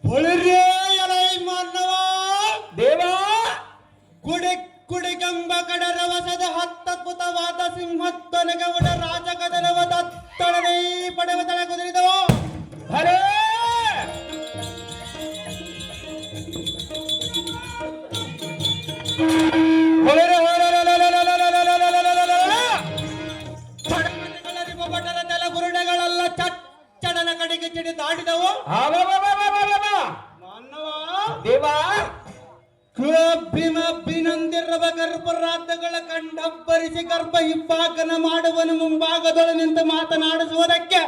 ಹೊಳರೇ ಎಲೈ ಮಾನವ ದೇವಾ ಕುಡಿ ಕುಡಿಗಂಬ ಕಡರವಸದ ಹತ್ತದ್ಭುತವಾದ ಸಿಂಹತ್ತನಗೌಡ ರಾಜಕದನವ ತತ್ತಳನೇ ಪಡೆವ ತಳ ಕುದುರಿದವು. ಹರೇ ಹೊಳರೆ ಬಟಲ ತಲೆ ಬುರುಡೆಗಳೆಲ್ಲ ಚಚ್ಚಡನ ಕಡೆಗೆ ಚಿಡಿ ದಾಟಿದವು. ಮಾನವ ದೇವಾ ಭೀಮಾಭಿನಂದಿರುವ ಗರ್ಭರಾಧಗಳ ಕಂಡಬ್ಬರಿಸಿ ಗರ್ಭ ಹಿಪ್ಪಾಕನ ಮಾಡುವನು ಮುಂಭಾಗದೊಳ ನಿಂತು ಮಾತನಾಡಿಸುವುದಕ್ಕೆ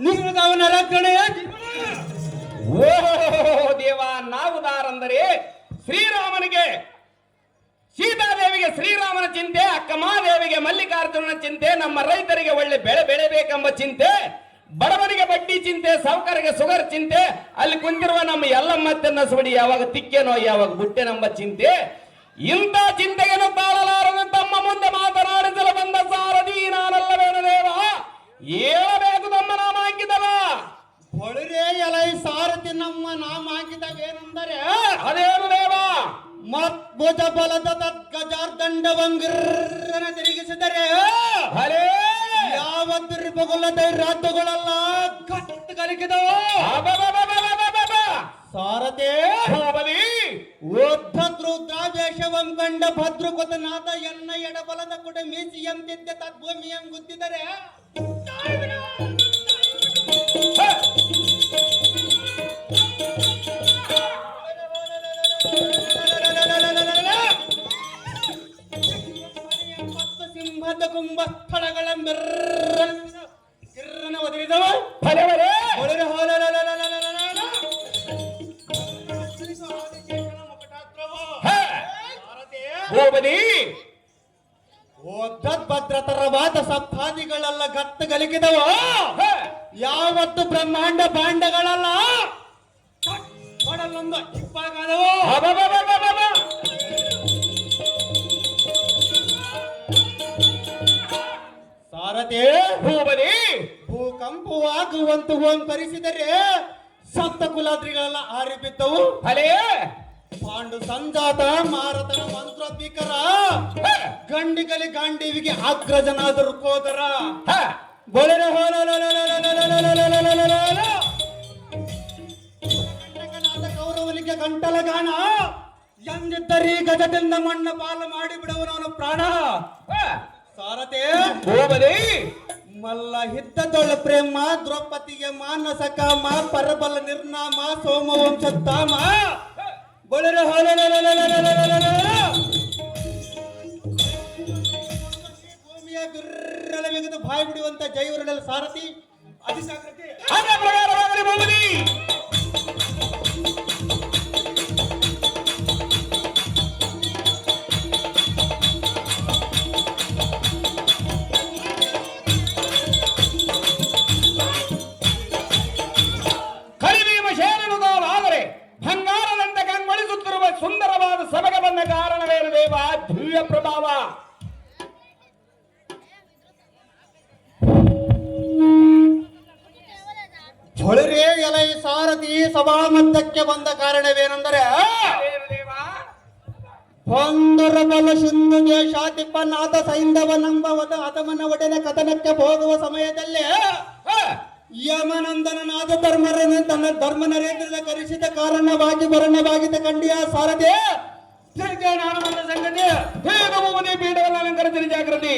ನೀನು ರಕ್ಷಣೆಯ ಓ ದೇವ ನಾವುದಾರಂದರೆ ಶ್ರೀರಾಮನಿಗೆ ಸೀತಾದೇವಿಗೆ ಶ್ರೀರಾಮನ ಚಿಂತೆ, ಅಕ್ಕಮಾದೇವಿಗೆ ಮಲ್ಲಿಕಾರ್ಜುನನ ಚಿಂತೆ, ನಮ್ಮ ರೈತರಿಗೆ ಒಳ್ಳೆ ಬೆಳೆ ಬೆಳೆಬೇಕೆಂಬ ಚಿಂತೆ, ಬಡವರಿಗೆ ಬಡ್ಡಿ ಚಿಂತೆ, ಸಾವುಕಾರರಿಗೆ ಸುಗರ್ ಚಿಂತೆ, ಅಲ್ಲಿ ಕುಂತಿರುವ ನಮ್ಮ ಎಲ್ಲಮ್ಮತ್ತನ್ನ ಸುಡಿ ಯಾವಾಗ ತಿಕ್ಕೇನೋ ಯಾವಾಗ ಬುಟ್ಟೆನೆಂಬ ಚಿಂತೆ. ಇಂಥ ಚಿಂತೆಯನ್ನು ತಾಳಲಾರದು ತಮ್ಮ ಮುಂದೆ ಮಾತನಾಡಿಸಲು ಬಂದ ಸಾರಥಿ ನಾನಲ್ಲವೇನು ದೇವ, ಹೇಳಬೇಕು ತಮ್ಮ ನಾಮ ಹಾಕಿದವ. ಹೊಳರೇ ಎಲೈ ಸಾರಥಿ ನಮ್ಮ ನಾಮ ಹಾಕಿದವೇನೆಂದರೆ ಅದೇನು ದೇವ, ಮತ್ಭುಜ ಬಲದ ತದ್ಗಜಾರ್ದಂಡವಂಗಿರನ ತಿರುಗಿಸಿದರೆ ಹರೇ ಯಾವ ದುರ್ಬಗುಲ ಧೈರ್ಯಾರ್ಥಗಳೆಲ್ಲ ಕಲಿಕಿದವು. ಸಾರಥಿ ರುದ್ರಾವೇಶವಂ ಕಂಡ ಭದ್ರಕುತನಾದ ಎನ್ನ ಎಡಬಲದ ಕುಡ ಮೀಸಿಯಂತಿದ್ದೆ ತದ್ಭೂಮಿಯಂ ಗುದ್ದಿದರೆ ಸಿಂಹದ ಕುಂಭ ಸ್ಥಳಗಳ ಗಿರ್ರನ ಒದರಿದವ. ಭದ್ರತರವಾದ ಸಪ್ತಾದಿಗಳೆಲ್ಲ ಗತ್ತು ಗಲಿಕಿದವ. ಯಾವತ್ತು ಬ್ರಹ್ಮಾಂಡ ಭಾಂಡಗಳೆಲ್ಲ ಕೊಡಲೊಂದು ಇಪ್ಪಾಗದವು. ಸಾರಥಿ ಭೂಕಂಪವಾಗುವಂತ ಓಂಕರಿಸಿದರೆ ಸಪ್ತ ಕುಲಾದ್ರಿಗಳೆಲ್ಲ ಹಾರಿ ಬಿದ್ದವು. ಪಾಂಡು ಸಂಜಾತ ಮಾರತನ ಮಂತ್ರೋದ್ವಿಕರ ಗಂಡಿಗಲಿ ಗಾಂಡೀವಿಗೆ ಅಗ್ರಜನಾದರು ಕೋದರ ಬೊಳೆರ ಕೌರವನಿಗೆ ಗಂಟಲ ಗಾನ ಎಂದಿದ್ದರೀ ಗಜದಿಂದ ಮಣ್ಣ ಪಾಲ ಮಾಡಿ ಬಿಡುವನು ಪ್ರಾಣ. ಸಾರಥಿ ಮಲ್ಲ ಹಿದ್ದದೊಳ ಪ್ರೇಮ ದ್ರೌಪದಿಗೆ ಮಾನಸ ಕಾಮ ಪರಬಲ ನಿರ್ನಾಮ ಸೋಮವಂಶಧಾಮ ಬೊಳೆರ ಭೂಮಿಯ ಬಿರ್ರಲ ಬಿಗಿದು ಬಾಯಿ ಬಿಡುವಂತ ಜೈವರಲ್ಲ ಸಾರಥಿ ಅಧಿಸಾಕೃತಿ ಸುಂದರವಾದ ಸಭೆಗೆ ಬಂದ ಕಾರಣವೇನು ದೇವ? ದಿವ್ಯ ಪ್ರಭಾವ. ಹೊಳರೇ ಎಲೈ ಸಾರಥಿ ಸಭಾ ಮಧ್ಯಕ್ಕೆ ಬಂದ ಕಾರಣವೇನೆಂದರೆ ಹೊಂದರ ಬಲ ಸಿಂಧು ದೇಶಾತಿಪ್ಪನಾಥ ಸೈಂಧವನೆಂಬ ಅದಮನ ಒಡೆನ ಕಥನಕ್ಕೆ ಹೋಗುವ ಸಮಯದಲ್ಲಿ ಯಮನಂದನನಾದ ಧರ್ಮ ನರೇಂದ್ರನ ಕರೆಸಿದ ಕಾರಣವಾಗಿ ವರ್ಣವಾಗಿದ್ದ ಕಂಡಿಯ ಸಾರಥಿ ಸಂಗತಿ ಪೀಠವನ್ನು ಅಲಂಕರಿಸಿದ ಜಾಗೃತಿ